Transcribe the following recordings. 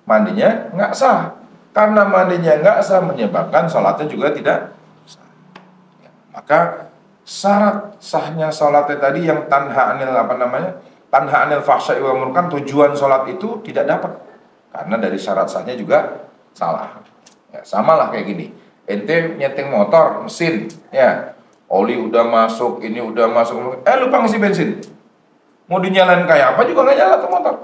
mandinya nggak sah. Karena mandinya nggak sah menyebabkan sholatnya juga tidak sah. Ya, maka syarat sahnya sholatnya tadi yang tanha anil fahsya'i wal munkar, tujuan sholat itu tidak dapat karena dari syarat sahnya juga salah. Ya, samalah kayak gini. Ente nyeting motor, mesin, ya, oli udah masuk, ini udah masuk, lupa ngisi bensin. Mau dinyalain kayak apa juga nggak nyala tuh motor.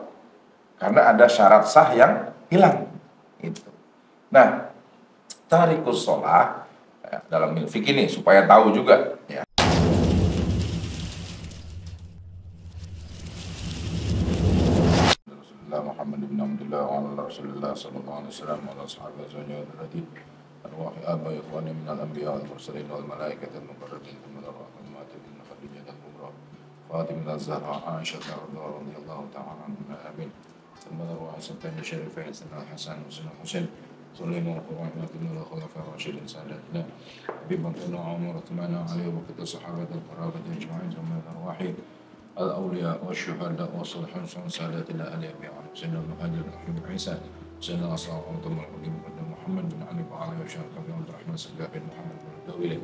Karena ada syarat sah yang hilang. Itu. Nah, tarikus sholah ya, dalam fikih ini supaya tahu juga. Ya. Muhammad bin Abdullah wa ala Rasulullah sallallahu alaihi wasallam wa ala ashabihi ajma'in radin arwah aba ikhwani min al-anbiya wal mursalin wal malaikati al-muqarrabin min ar-rahmat bin khadijah al-kubra Fatimah az-Zahra Aisyah radhiyallahu ta'ala anha amin. ثم روى سلطان الشريفين سيدنا الحسن وسيدنا الحسين سليمان ورحمة الله الخلفاء الراشدين سادتنا أبي بكر وعمر وعثمان وعلي وبقية الصحابة القرابة أجمعين ثم الأرواح الأولياء والشهداء والصالحين سادتنا آل أبي علي سيدنا المهاجر رحيم عيسى سيدنا أصحاب عبد الحكيم محمد بن علي وعلي وشهد بن عبد الرحمن سجاد بن محمد بن الدولي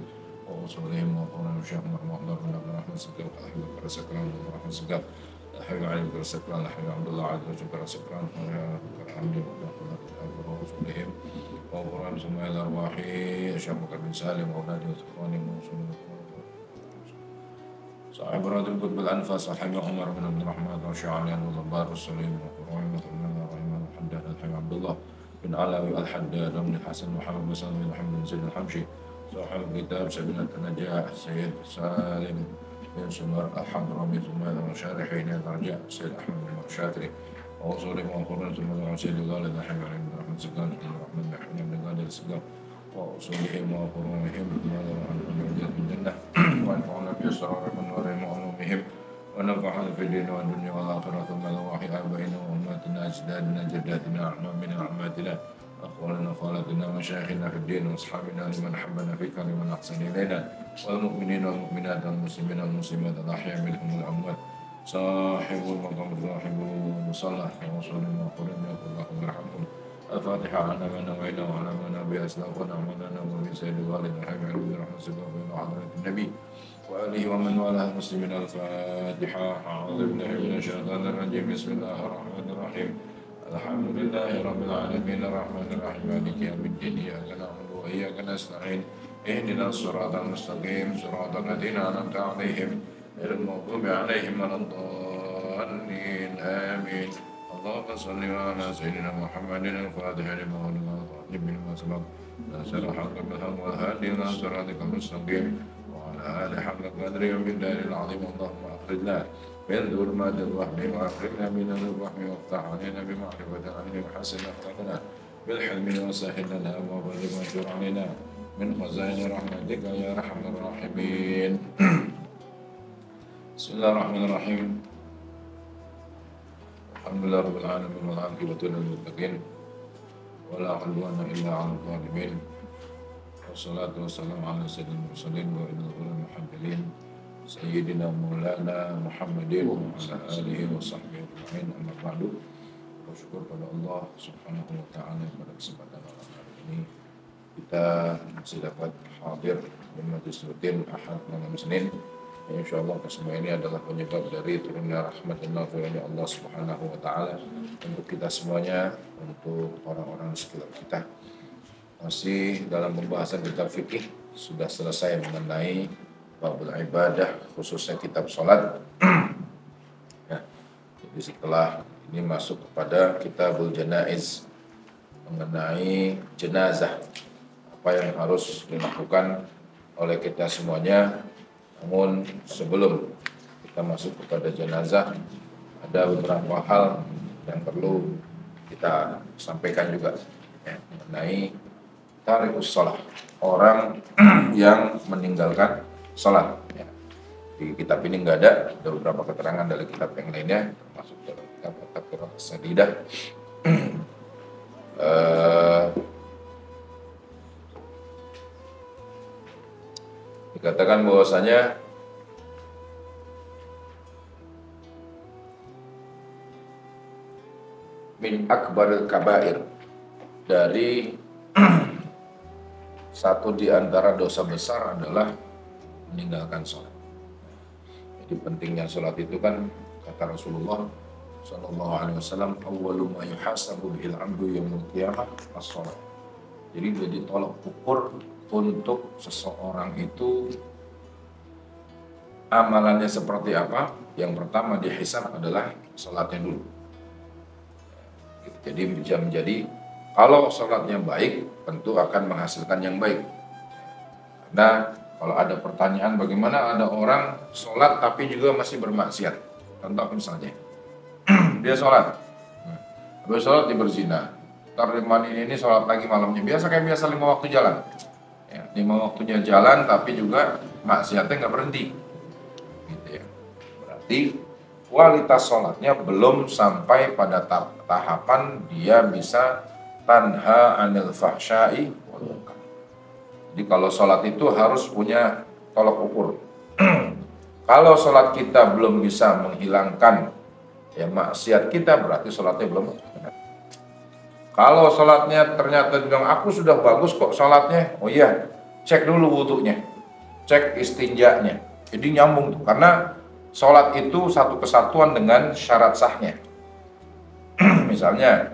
وصولهم وقرن الشيخ محمد بن عبد الرحمن سجاد أحمد بن سكران بن الرحمن سجاد الحبيب علي بن سكران الحبيب عبد الله عز وجل بن سكران الحمد لله ورسولهم وقرآن ثم إلى أرواح الشيخ بكر بن سالم وأولاده وإخوانه ومسلمين صاحب راد القطب الأنفاس الحبيب عمر بن عبد الرحمن الرشيعاني والضبار والسليم وقرآن ثم إلى الرحمن الحداد الحبيب عبد الله بن علاوي الحداد وابن الحسن محمد بن سالم بن محمد بن زيد الحمشي صاحب الكتاب سبيل النجاح سيد سالم بن سمر الحضرمي ثم المشارحين الرجاء السيد أحمد بن الشاطري ووصولهم وقرن ثم السيد غالب الحبيب علي بن رحمة سكان بن رحمة بن غالب السكان ووصولهم وقرونهم ثم الرجاء من الجنة وأنفعنا بأسرار من ورهم وعلومهم ونفعنا في الدين والدنيا والآخرة ثم الواحي آبائنا وأمهاتنا أجدادنا جداتنا أعمامنا عماتنا أخواننا خالتنا مشايخنا في الدين وأصحابنا لمن حبنا فيك لمن أحسن إلينا والمؤمنين والمؤمنات والمسلمين والمسلمات الأحياء منهم والأموات صاحب المقام صاحب المصلى وصلى وقرن يقول لهم يرحمون الفاتحة على ما نوينا وعلى ما نبي أسلافنا ومنا ومن سيد الوالد الحبيب علي بن رحمة الله بين حضرة النبي وآله ومن والاه المسلمين الفاتحة أعوذ بالله من الشيطان الرجيم بسم الله الرحمن الرحيم الحمد لله رب العالمين الرحمن الرحيم مالك يوم الدين إياك نعبد وإياك نستعين اهدنا الصراط المستقيم صراط الذين أنعمت عليهم غير المغضوب عليهم ولا الضالين آمين اللهم صل على سيدنا محمد الفاتح لما أغلق والخاتم لما سبق ناصر الحق بالحق والهادي إلى صراطك المستقيم وعلى آله حق قدره ومقداره العظيم اللهم أخرجنا من ظلمات الوهم وأخرجنا من الوهم وافتح علينا بمعرفة العلم وحسن أخلاقنا بالحلم وسهل لنا أبواب الرزق وانشر علينا من خزائن رحمتك يا أرحم الراحمين. بسم الله الرحمن الرحيم. الحمد لله رب العالمين والعاقبة للمتقين ولا عدوان إلا على الظالمين والصلاة والسلام على سيد المرسلين وإلى المحمدين Sayyidina Maulana Muhammadin wa ala alihi wa sahbihi ajma'in, amma ba'du. Bersyukur pada Allah Subhanahu wa taala pada kesempatan malam hari ini kita masih dapat hadir di majelis rutin Ahad malam Senin. Insyaallah semua ini adalah penyebab dari turunnya rahmat dan naungan Allah Subhanahu wa taala untuk kita semuanya, untuk orang-orang sekitar kita. Masih dalam pembahasan kitab fikih, sudah selesai mengenai babul ibadah, khususnya kitab sholat. Ya, jadi setelah ini masuk kepada kitabul janaiz, mengenai jenazah, apa yang harus dilakukan oleh kita semuanya. Namun sebelum kita masuk kepada jenazah, ada beberapa hal yang perlu kita sampaikan juga, ya, mengenai tarikus sholat, orang yang meninggalkan sholat. Ya. Di kitab ini nggak ada beberapa keterangan dari kitab yang lainnya, termasuk dalam kitab At-Taqrir As-Sadidah. Dikatakan bahwasanya min min akbaril kabair, dari satu di antara dosa besar adalah meninggalkan sholat. Jadi pentingnya sholat itu kan, kata Rasulullah Sallallahu Alaihi Wasallam, awwalu ma yuhasabu bihil abdu yaumil qiyamah as-sholat. Jadi jadi tolak ukur untuk seseorang itu amalannya seperti apa. Yang pertama dihisab adalah sholatnya dulu. Jadi bisa menjadi, kalau sholatnya baik tentu akan menghasilkan yang baik. Nah, kalau ada pertanyaan bagaimana ada orang sholat tapi juga masih bermaksiat. Contoh misalnya, dia sholat, habis sholat dia berzina, ntar ini sholat lagi malamnya, biasa kayak biasa 5 waktu jalan. Ya, 5 waktunya jalan tapi juga maksiatnya nggak berhenti. Gitu ya. Berarti kualitas sholatnya belum sampai pada tahapan dia bisa tanha anil fahsyai wal munkar. Jadi kalau sholat itu harus punya tolok ukur. Kalau sholat kita belum bisa menghilangkan ya maksiat kita, berarti sholatnya belum benar. Kalau sholatnya ternyata bilang aku sudah bagus kok sholatnya, oh iya, cek dulu wudunya, cek istinjanya. Jadi nyambung tuh, karena sholat itu satu kesatuan dengan syarat sahnya. Misalnya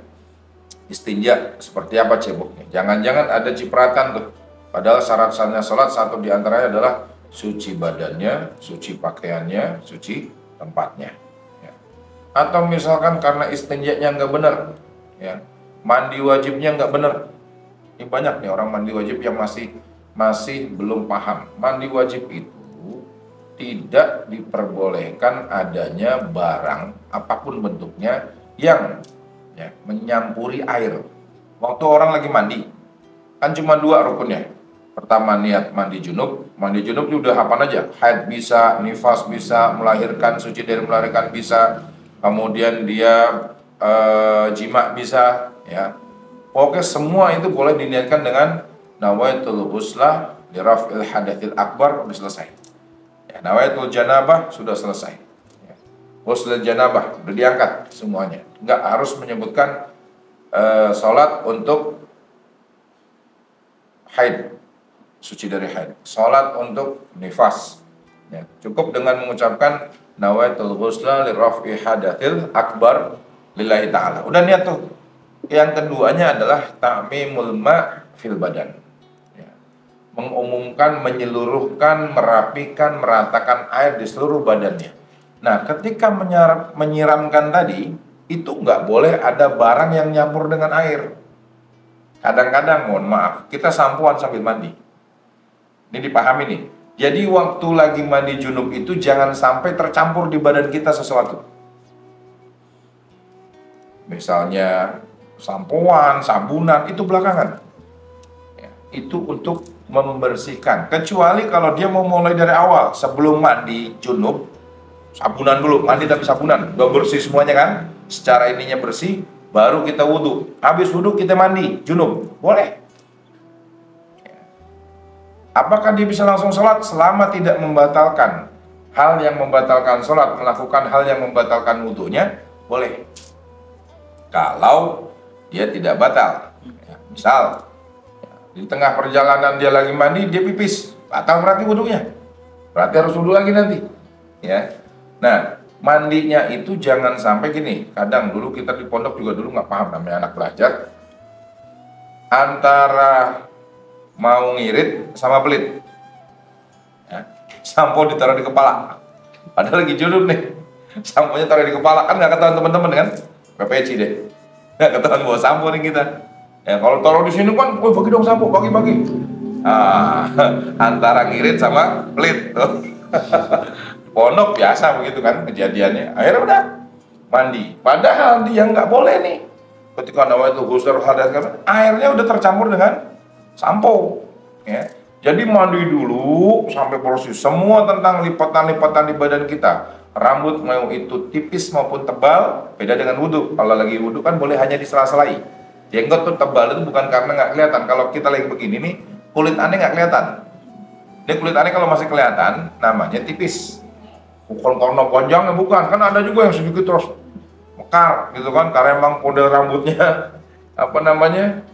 istinja, seperti apa ceboknya? Jangan-jangan ada cipratan tuh. Padahal syarat sahnya sholat satu diantaranya adalah suci badannya, suci pakaiannya, suci tempatnya. Ya. Atau misalkan karena istinjanya nggak benar, ya, mandi wajibnya nggak benar. Ini banyak nih orang mandi wajib yang masih belum paham. Mandi wajib itu tidak diperbolehkan adanya barang apapun bentuknya yang ya, menyampuri air. Waktu orang lagi mandi, kan cuma 2 rukunnya. Pertama niat mandi junub udah hafal aja. Haid bisa, nifas bisa, melahirkan, suci dari melahirkan bisa. Kemudian dia jima bisa, ya. Pokoknya semua itu boleh diniatkan dengan nawaitul ghusla li raf'il hadatsil akbar, udah selesai. Ya, nawaitul janabah sudah selesai. Ya. Ghusl janabah udah diangkat semuanya. Enggak harus menyebutkan sholat untuk haid, suci dari haid. Sholat untuk nifas. Ya, cukup dengan mengucapkan nawaitul ghusla li raf'i hadatsil akbar lillahi ta'ala. Udah niat tuh. Yang keduanya adalah ta'mimul ma' fil badan. Ya. Mengumumkan, menyeluruhkan, merapikan, meratakan air di seluruh badannya. Nah, ketika menyiramkan tadi, itu nggak boleh ada barang yang nyampur dengan air. Kadang-kadang, mohon maaf, kita sampoan sambil mandi. Ini dipahami nih. Jadi waktu lagi mandi junub itu jangan sampai tercampur di badan kita sesuatu. Misalnya sampoan, sabunan, itu belakangan. Ya, itu untuk membersihkan. Kecuali kalau dia mau mulai dari awal, sebelum mandi junub, sabunan dulu, mandi tapi sabunan, udah bersih semuanya kan, secara ininya bersih, baru kita wudhu. Habis wudhu kita mandi junub, boleh. Apakah dia bisa langsung sholat? Selama tidak membatalkan hal yang membatalkan sholat, melakukan hal yang membatalkan wudhunya, boleh. Kalau dia tidak batal, ya, misal ya, di tengah perjalanan dia lagi mandi, dia pipis, batal berarti wudhunya, berarti harus wudhu lagi nanti, ya. Nah, mandinya itu jangan sampai gini. Kadang dulu kita di pondok juga dulu nggak paham, namanya anak belajar, antara mau ngirit sama pelit, ya, sampo ditaruh di kepala, padahal lagi junub nih, samponya taruh di kepala, kan nggak ketahuan teman-teman kan, PPC deh. Nggak ketahuan bawa sampo nih kita. Ya kalau taruh di sini kan, bagi dong sampo, bagi-bagi. Antara ngirit sama pelit. Pondok biasa begitu kan kejadiannya. Akhirnya udah mandi. Padahal dia nggak boleh nih. Ketika nawaitul ghusl hadas, airnya udah tercampur dengan sampo. Ya. Jadi mandi dulu sampai bersih semua tentang lipatan-lipatan di badan kita. Rambut mau itu tipis maupun tebal, beda dengan wudhu. Kalau lagi wudhu kan boleh hanya di sela-selai. Jenggot tuh tebal itu bukan karena nggak kelihatan. Kalau kita lagi begini nih, kulit aneh nggak kelihatan. Ini kulit aneh kalau masih kelihatan, namanya tipis. Bukan karena panjangnya, bukan. Kan ada juga yang sedikit terus mekar gitu kan, karena emang model rambutnya apa namanya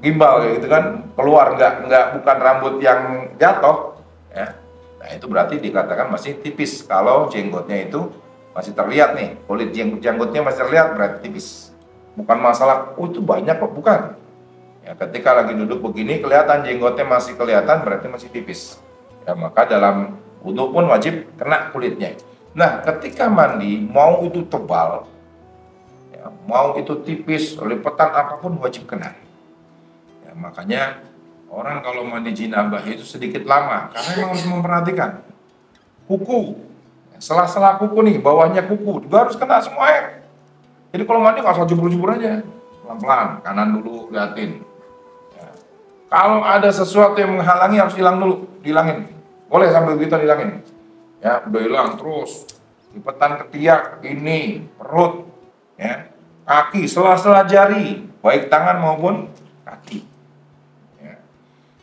gimbal gitu kan, keluar nggak bukan rambut yang jatuh ya. Nah itu berarti dikatakan masih tipis. Kalau jenggotnya itu masih terlihat nih, kulit jenggotnya masih terlihat, berarti tipis. Bukan masalah itu banyak kok, bukan ya. Ketika lagi duduk begini kelihatan jenggotnya masih kelihatan, berarti masih tipis ya. Maka dalam wudhu pun wajib kena kulitnya. Nah ketika mandi, mau itu tebal ya, mau itu tipis, lipetan apapun wajib kena ya. Makanya orang kalau mandi jinabah itu sedikit lama, karena memang harus memperhatikan kuku, sela-sela kuku nih, bawahnya kuku juga harus kena semua air. Jadi kalau mandi nggak usah jebur-jebur aja, pelan-pelan, kanan dulu liatin ya. Kalau ada sesuatu yang menghalangi harus hilang dulu, dihilangin. Boleh sambil kita hilangin ya, udah hilang terus lipetan ketiak, ini perut ya, kaki, sela-sela jari, baik tangan maupun kaki ya.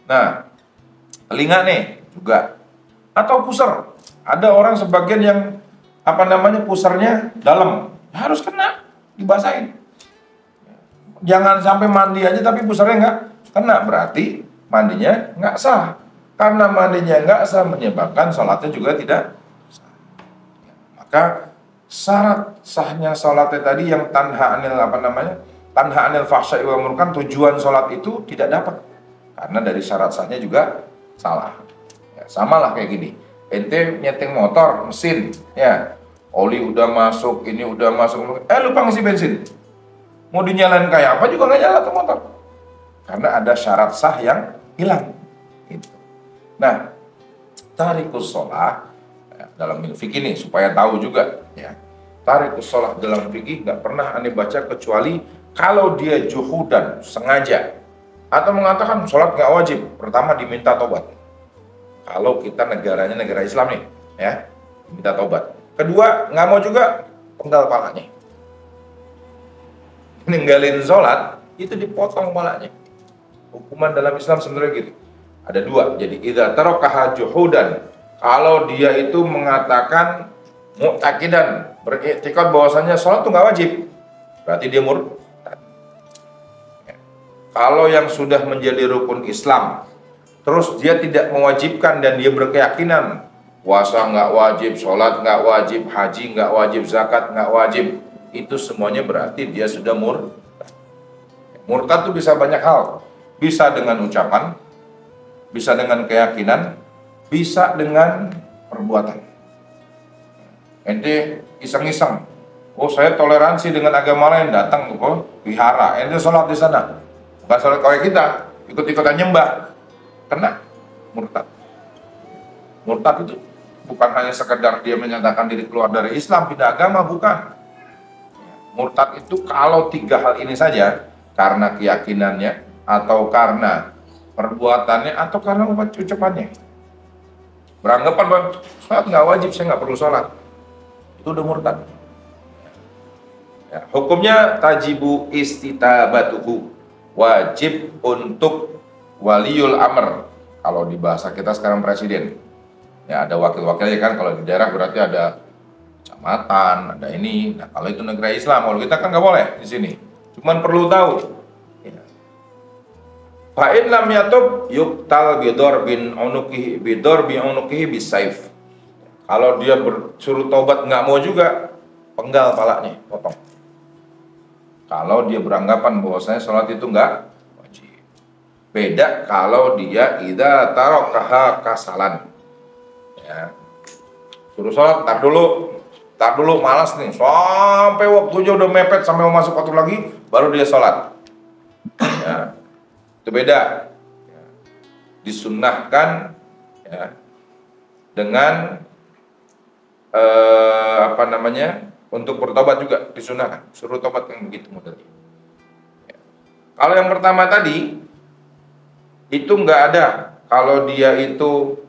Nah telinga nih juga, atau pusar. Ada orang sebagian yang apa namanya pusarnya dalam, harus kena, dibasahin. Jangan sampai mandi aja tapi pusarnya nggak kena, berarti mandinya nggak sah. Karena mandinya nggak sah menyebabkan sholatnya juga tidak sah. Maka syarat sahnya sholatnya tadi yang tanha anil apa namanya, tanha anil fahsya'i wal munkar, tujuan sholat itu tidak dapat karena dari syarat sahnya juga salah ya. Sama lah kayak gini, ente nyeting motor mesin ya, oli udah masuk, ini udah masuk, lupa ngisi bensin, mau dinyalain kayak apa juga nggak nyala tuh motor karena ada syarat sah yang hilang gitu. Nah tarikus sholah ya, dalam fikih ini supaya tahu juga ya, tarikus sholah dalam fikih nggak pernah aneh baca kecuali kalau dia juhudan sengaja atau mengatakan sholat nggak wajib, pertama diminta tobat. Kalau kita negaranya negara Islam nih ya, minta tobat. Kedua, nggak mau juga, penggal palanya. Ninggalin sholat itu dipotong palanya. Hukuman dalam Islam sebenarnya gitu, ada dua. Jadi idza tarakaha juhudan, kalau dia itu mengatakan mu'taqidan, beriktikad bahwasanya sholat itu nggak wajib, berarti dia murtad ya. Kalau yang sudah menjadi rukun Islam terus dia tidak mewajibkan dan dia berkeyakinan puasa nggak wajib, sholat nggak wajib, haji nggak wajib, zakat nggak wajib, itu semuanya berarti dia sudah murtad. Murtad itu bisa banyak hal, bisa dengan ucapan, bisa dengan keyakinan, bisa dengan perbuatan. Ente iseng-iseng, oh saya toleransi dengan agama lain, datang ke wihara, ente sholat di sana, bukan sholat kayak kita, ikut-ikutan nyembah, kena murtad. Murtad itu bukan hanya sekedar dia menyatakan diri keluar dari Islam, pindah agama, bukan. Murtad itu kalau tiga hal ini saja, karena keyakinannya, atau karena perbuatannya, atau karena ucapannya. Beranggapan bahwa sholat nggak wajib, saya nggak perlu sholat, itu udah murtad ya. Hukumnya tajibu istitabatuhu, wajib untuk waliul amr. Kalau di bahasa kita sekarang presiden ya, ada wakil-wakilnya kan. Kalau di daerah berarti ada kecamatan, ada ini. Nah kalau itu negara Islam, kalau kita kan nggak boleh di sini. Cuman perlu tahu ya. Fa'in lam yatub yuktal bidor bin unukihi bisaif. Kalau dia suruh tobat nggak mau juga, penggal palanya, potong. Kalau dia beranggapan bahwasanya sholat itu nggak wajib. Beda kalau dia idza tarakaha kasalan ya, suruh sholat, tar dulu malas nih, sampai waktunya udah mepet, sampai mau masuk waktu lagi baru dia sholat ya, itu beda ya. Disunnahkan ya, dengan apa namanya, untuk bertobat juga disunnahkan, suruh tobat yang begitu modelnya ya. Kalau yang pertama tadi itu nggak ada, kalau dia itu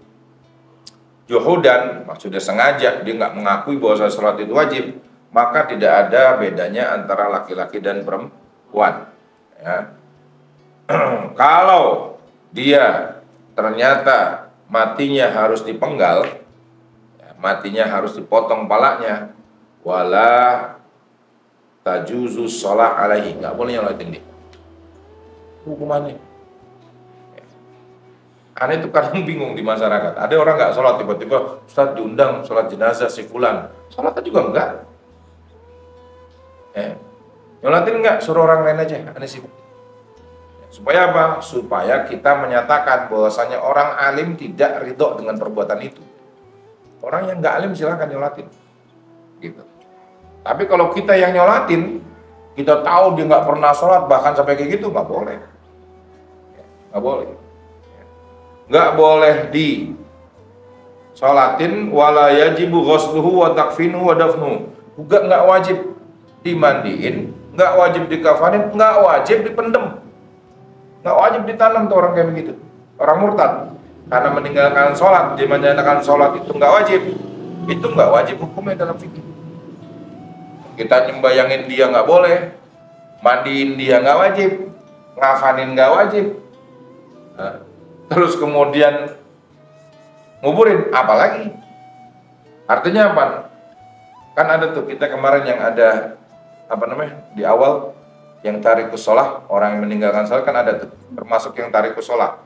juhudan, maksudnya sengaja, dia nggak mengakui bahwa sholat itu wajib, maka tidak ada bedanya antara laki-laki dan perempuan ya. Kalau dia ternyata matinya harus dipenggal ya, matinya harus dipotong palanya, wala tajuzu sholat alaihi, nggak boleh nyolatin dia. Hukumannya. Aneh itu kadang bingung di masyarakat. Ada orang nggak sholat, tiba-tiba Ustaz diundang sholat jenazah si fulan, sholatnya juga enggak. Nyolatin enggak, suruh orang lain aja, aneh sibuk. Supaya apa? Supaya kita menyatakan bahwasanya orang alim tidak ridho dengan perbuatan itu. Orang yang nggak alim silahkan nyolatin, gitu. Tapi kalau kita yang nyolatin, kita tahu dia nggak pernah sholat, bahkan sampai kayak gitu, nggak boleh. Nggak boleh. Nggak boleh di sholatin, wala yajibu ghusluhu wa takfinuhu wa dafnuhu. Juga nggak wajib dimandiin, nggak wajib dikafanin, nggak wajib dipendem, nggak wajib ditanam tuh orang kayak begitu. Orang murtad karena meninggalkan sholat, dia menyatakan sholat itu nggak wajib. Itu nggak wajib hukumnya dalam fikih. Kita nyembayangin dia nggak boleh, mandiin dia nggak wajib, ngafanin nggak wajib. Nah, terus kemudian nguburin, apalagi? Artinya apa? Kan ada tuh kita kemarin yang ada di awal yang tarikus sholah, orang yang meninggalkan sholat kan ada tuh, termasuk yang tarikus sholah.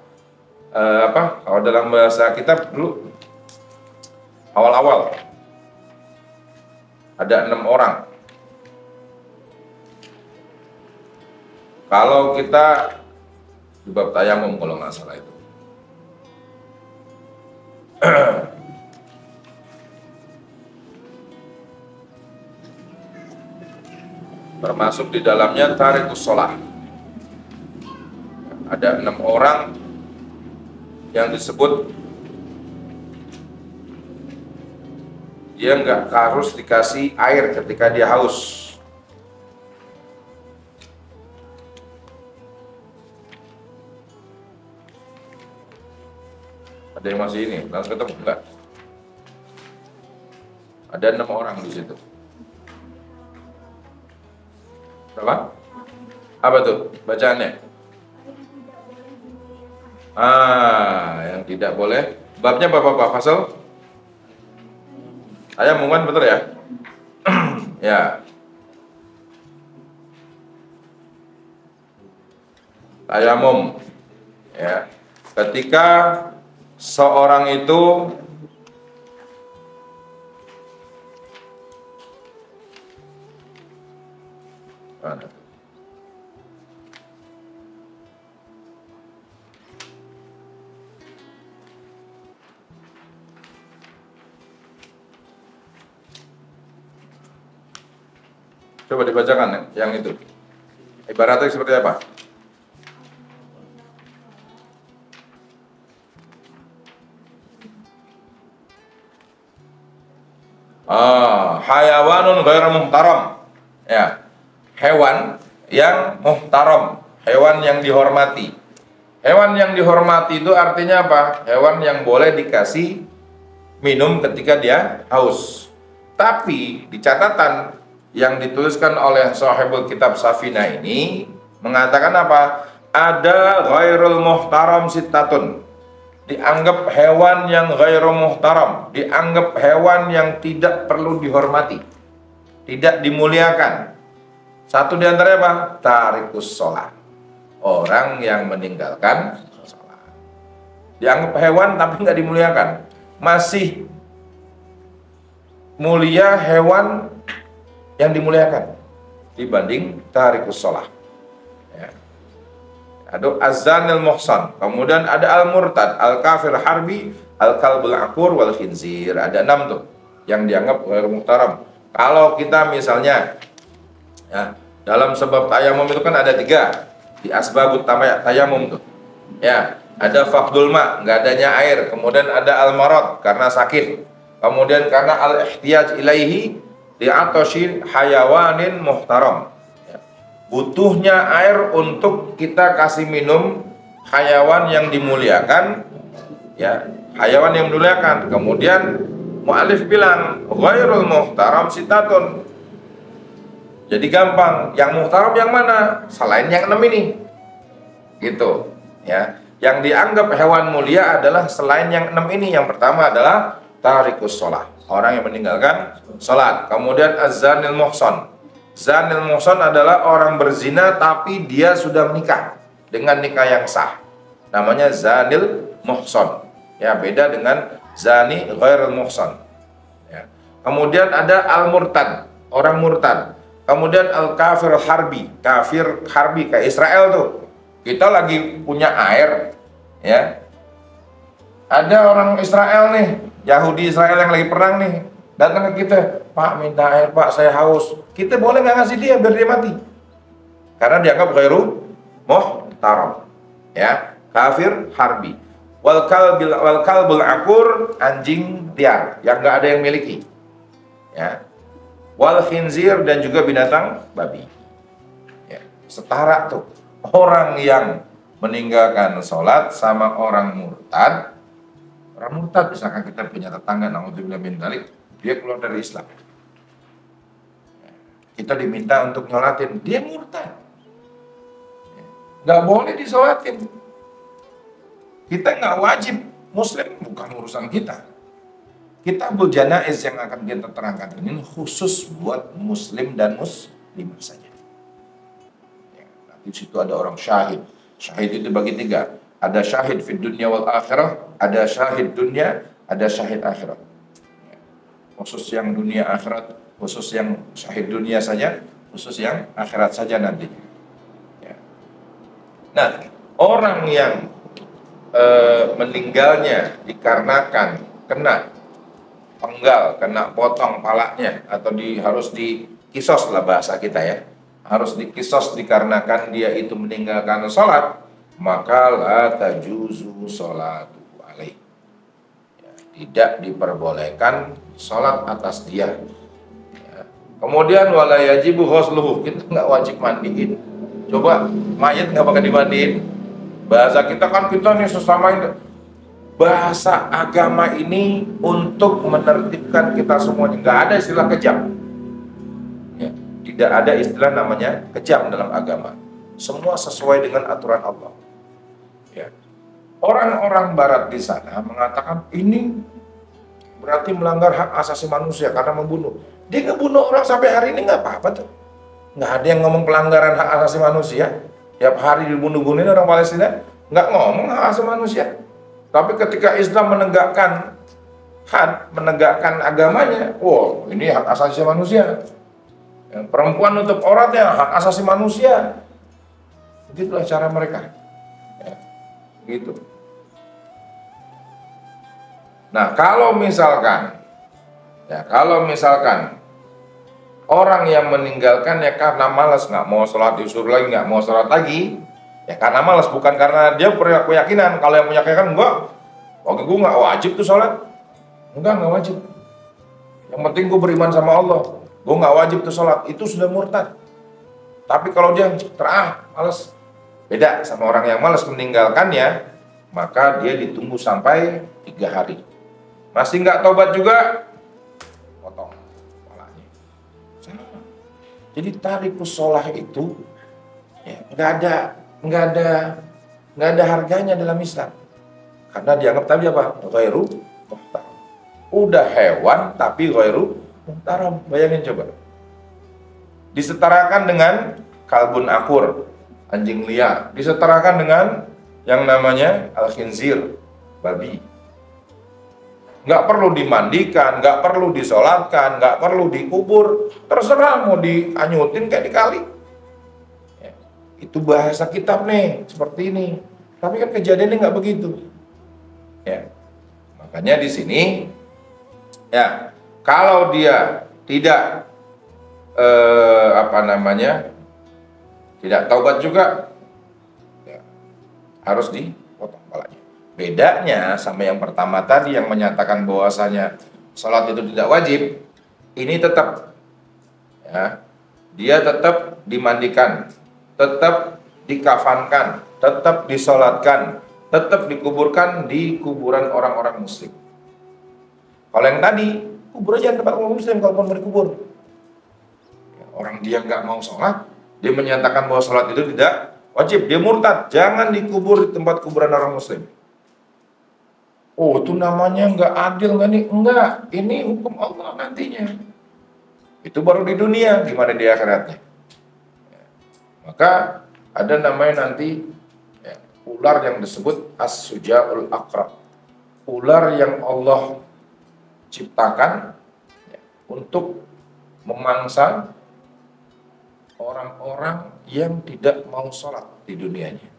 Kalau dalam bahasa kita dulu awal-awal ada 6 orang. Kalau kita di bab tayamum kalau nggak salah itu. Termasuk di dalamnya tarikus sholah. Ada 6 orang yang disebut dia nggak harus dikasih air ketika dia haus. Ada yang masih ini, langsung ketemu enggak? Ada 6 orang di situ. Berapa? Apa tuh bacaannya? Yang tidak boleh. Babnya Bapak Fasal? Tayamum kan betul ya? Ya. Tayamum. Ya. Ketika seorang itu coba dibacakan yang itu. Ibaratnya seperti apa? Hayawanun ghairu muhtaram. Ya. Hewan yang muhtaram, hewan yang dihormati. Hewan yang dihormati itu artinya apa? Hewan yang boleh dikasih minum ketika dia haus. Tapi di catatan yang dituliskan oleh sahibul kitab Safina ini mengatakan apa? Ada ghairul muhtaram sittatun. Dianggap hewan yang ghairu muhtaram, dianggap hewan yang tidak perlu dihormati, tidak dimuliakan. Satu di antaranya apa? Tarikus sholat, orang yang meninggalkan sholat. Dianggap hewan tapi nggak dimuliakan. Masih mulia hewan yang dimuliakan dibanding tarikus sholat. Ada azanil muhsan, kemudian ada al-murtad, al-kafir harbi, al-kalbul akur, wal khinzir. Ada 6 tuh yang dianggap ghairu muhtaram. Kalau kita misalnya ya, dalam sebab tayamum itu kan ada 3 di asbabut tayamum tuh. Ya, ada faqdul ma, nggak adanya air, kemudian ada al-marad karena sakit, kemudian karena al-ihtiyaj ilaihi li atoshin hayawanin muhtaram. Butuhnya air untuk kita kasih minum hayawan yang dimuliakan, ya, hayawan yang dimuliakan. Kemudian mu'alif bilang ghairul muhtaram sitatun. Jadi gampang, yang muhtaram yang mana? Selain yang 6 ini, gitu, ya. Yang dianggap hewan mulia adalah selain yang 6 ini. Yang pertama adalah tarikus sholat, orang yang meninggalkan sholat. Kemudian az-zanil muhsan. Zanil muhsan adalah orang berzina tapi dia sudah menikah dengan nikah yang sah. Namanya zanil muhsan. Ya, beda dengan zani ghairul muhsan. Ya. Kemudian ada al-murtad, orang murtad. Kemudian al-kafir harbi, kafir harbi kayak Israel tuh. Kita lagi punya air, ya. Ada orang Israel nih, Yahudi Israel yang lagi perang nih, datang ke kita, Pak minta air Pak, saya haus. Kita boleh nggak ngasih dia biar dia mati? Karena dianggap ghairu muhtaram, ya, kafir harbi. Wal kalbul akur, anjing liar yang nggak ada yang miliki, ya. Wal khinzir, dan juga binatang babi, ya. Setara tuh orang yang meninggalkan sholat sama orang murtad. Orang murtad, misalkan kita punya tetangga, naudzubillah min dzalik, dia keluar dari Islam, kita diminta untuk nyolatin, dia murtad, nggak boleh disolatin. Kita nggak wajib, muslim bukan urusan kita. Kitabul Janaiz yang akan kita terangkan ini khusus buat muslim dan muslimah saja. Ya, nanti situ ada orang syahid. Syahid itu bagi tiga. Ada syahid fid dunya wal akhirah, ada syahid dunya, ada syahid akhirat. Ya, khusus yang dunia akhirat, khusus yang syahid dunia saja, khusus yang akhirat saja nantinya. Ya. Nah, orang yang meninggalnya dikarenakan kena penggal, kena potong palanya, atau harus dikisos lah bahasa kita ya, harus dikisos dikarenakan dia itu meninggalkan sholat, maka la tajuzu sholatu alaih, ya, tidak diperbolehkan sholat atas dia, ya. Kemudian wala yajibu ghusluhu, kita nggak wajib mandiin. Coba mayat nggak pakai dimandiin. Bahasa kita kan, kita nih sesama ini, bahasa agama ini untuk menertibkan kita semuanya. Nggak ada istilah kejam, ya, tidak ada istilah namanya kejam dalam agama. Semua sesuai dengan aturan Allah, ya. Orang-orang barat di sana mengatakan ini berarti melanggar hak asasi manusia karena membunuh. Dia ngebunuh orang sampai hari ini nggak apa-apa tuh. Nggak ada yang ngomong pelanggaran hak asasi manusia. Tiap hari dibunuh-bunuhin orang Palestina, nggak ngomong hak asasi manusia. Tapi ketika Islam menegakkan had, menegakkan agamanya, wow, ini hak asasi manusia. Yang perempuan nutup auratnya, hak asasi manusia. Begitulah cara mereka, ya, gitu. Nah, kalau misalkan orang yang meninggalkannya karena malas, nggak mau sholat, disuruh lagi nggak mau sholat lagi, ya karena malas, bukan karena dia punya keyakinan. Kalau yang punya keyakinan, enggak, oke, gue nggak wajib tuh sholat, nggak wajib. Yang penting gue beriman sama Allah, gue nggak wajib tuh sholat, itu sudah murtad. Tapi kalau dia malas, beda sama orang yang malas meninggalkannya, maka dia ditunggu sampai 3 hari. Masih nggak taubat juga, potong. Jadi tarikus sholah itu, ya, nggak ada harganya dalam Islam, karena dianggap tadi apa? Ghairu muhtaram. Udah hewan tapi ghairu muhtaram. Bayangin coba. Disetarakan dengan kalbun akur, anjing liar. Disetarakan dengan yang namanya al-khinzir, babi. Nggak perlu dimandikan, nggak perlu disolatkan, nggak perlu dikubur, terserah mau dianyutin kayak dikali. Ya, itu bahasa kitab nih, seperti ini. Tapi kan kejadiannya nggak begitu. Ya, makanya di sini, ya, kalau dia tidak tidak taubat juga, ya, harus dipotong kepalanya. Bedanya sama yang pertama tadi yang menyatakan bahwasanya sholat itu tidak wajib, ini tetap, ya, dia tetap dimandikan, tetap dikafankan, tetap disolatkan, tetap dikuburkan di kuburan orang-orang muslim. Kalau yang tadi, kubur aja tempat orang muslim kalau mau dikubur. Orang dia nggak mau sholat, dia menyatakan bahwa sholat itu tidak wajib, dia murtad, jangan dikubur di tempat kuburan orang muslim. Oh, itu namanya nggak adil nggak nih? Enggak, ini hukum Allah nantinya. Itu baru di dunia, gimana di akhiratnya? Maka ada namanya nanti ya, ular yang disebut as-sujaul aqrab. Ular yang Allah ciptakan ya, untuk memangsa orang-orang yang tidak mau sholat di dunianya.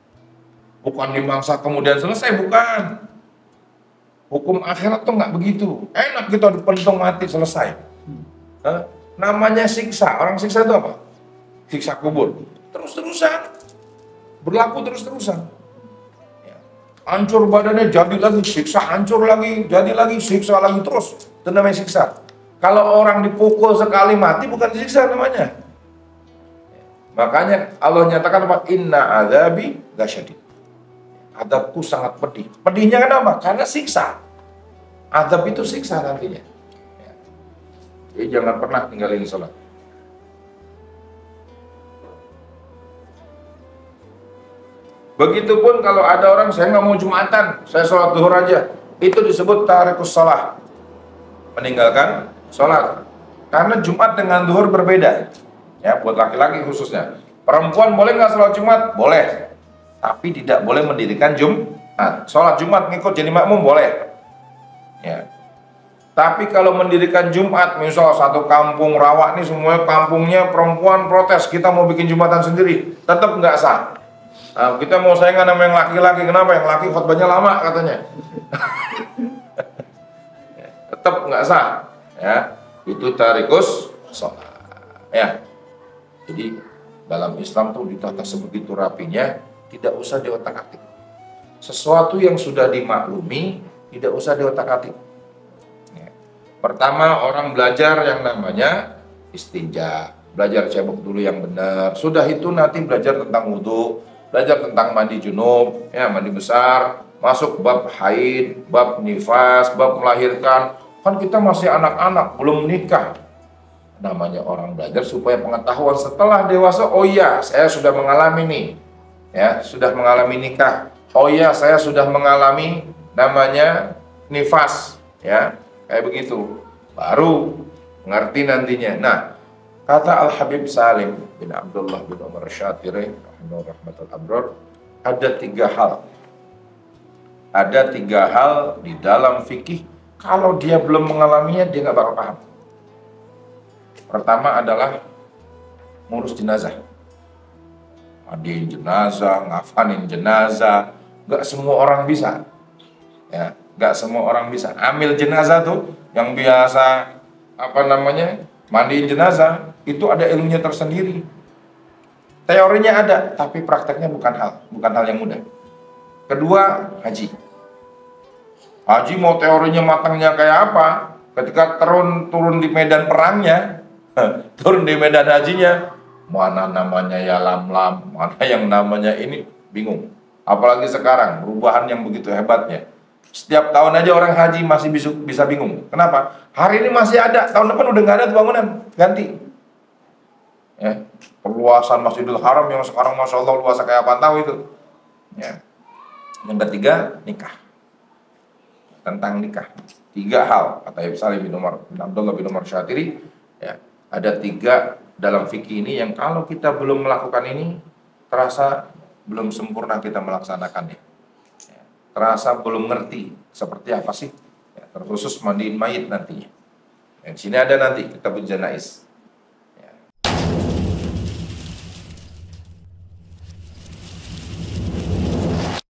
Bukan dimangsa kemudian selesai, bukan. Hukum akhirat tuh nggak begitu. Enak kita dipentung mati selesai. Namanya siksa. Orang siksa itu apa? Siksa kubur. Terus-terusan. Berlaku terus-terusan. Ya. Hancur badannya jadi lagi, siksa hancur lagi, jadi lagi, siksa lagi terus. Itu namanya siksa. Kalau orang dipukul sekali mati bukan siksa namanya. Makanya Allah nyatakan apa? Inna adzabi lasyadid. Azabku sangat pedih. Pedihnya kenapa? Karena siksa. Azab itu siksa nantinya. Ya. Jadi jangan pernah tinggalin sholat. Begitupun kalau ada orang, saya nggak mau Jumatan, saya sholat duhur aja. Itu disebut tarikus sholat. Meninggalkan sholat. Karena Jumat dengan duhur berbeda. Ya, buat laki-laki khususnya. Perempuan boleh nggak sholat Jumat? Boleh. Tapi tidak boleh mendirikan Jumat. Sholat Jumat ngikut jadi makmum boleh. Ya. Tapi kalau mendirikan Jumat, misal satu kampung rawa nih semuanya kampungnya perempuan protes, kita mau bikin Jumatan sendiri, tetap nggak sah. Nah, kita mau saingan sama yang laki-laki, kenapa? Yang laki khotbahnya lama katanya. Tetap nggak sah. Ya, itu tarikus sholat. Ya. Jadi dalam Islam tuh ditata sebegitu rapinya. Tidak usah diotak-atik. Sesuatu yang sudah dimaklumi, tidak usah diotak-atik. Ya. Pertama, orang belajar yang namanya istinja. Belajar cebok dulu yang benar. Sudah itu nanti belajar tentang wudhu, belajar tentang mandi junub, ya mandi besar, masuk bab haid, bab nifas, bab melahirkan. Kan kita masih anak-anak, belum menikah. Namanya orang belajar supaya pengetahuan setelah dewasa, oh iya, saya sudah mengalami nih. Ya, sudah mengalami nikah. Oh iya, saya sudah mengalami namanya nifas, ya, kayak begitu. Baru ngerti nantinya. Nah, kata Al-Habib Salim bin Abdullah bin Umar Syatiri, rahmatul abrar, ada 3 hal. Ada 3 hal di dalam fikih. Kalau dia belum mengalaminya, dia nggak bakal paham. Pertama adalah ngurus jenazah. Mandiin jenazah, ngafanin jenazah, nggak semua orang bisa. Ya, nggak semua orang bisa. Amil jenazah tuh, yang biasa mandiin jenazah, itu ada ilmunya tersendiri. Teorinya ada, tapi prakteknya bukan hal yang mudah. Kedua, haji. Haji mau teorinya matangnya kayak apa? Ketika turun di medan perangnya, turun di medan hajinya, mana namanya ya lam-lam, mana yang namanya ini, bingung. Apalagi sekarang, perubahan yang begitu hebatnya. Setiap tahun aja orang haji masih bisa bingung. Kenapa? Hari ini masih ada, tahun depan udah nggak ada bangunan, ganti. Ya, perluasan Masjidil Haram yang sekarang Masya Allah luas kayak apa tahu itu. Ya. Yang ketiga, nikah. Tentang nikah. 3 hal, kata Ibn Salim bin Abdullah bin Umar Syatiri, ya, ada 3 dalam fikih ini yang kalau kita belum melakukan ini, terasa belum sempurna kita melaksanakannya. Ya, terasa belum ngerti seperti apa sih, ya, terkhusus mandiin mayit nantinya. Dan sini ada nanti kitab janaiz.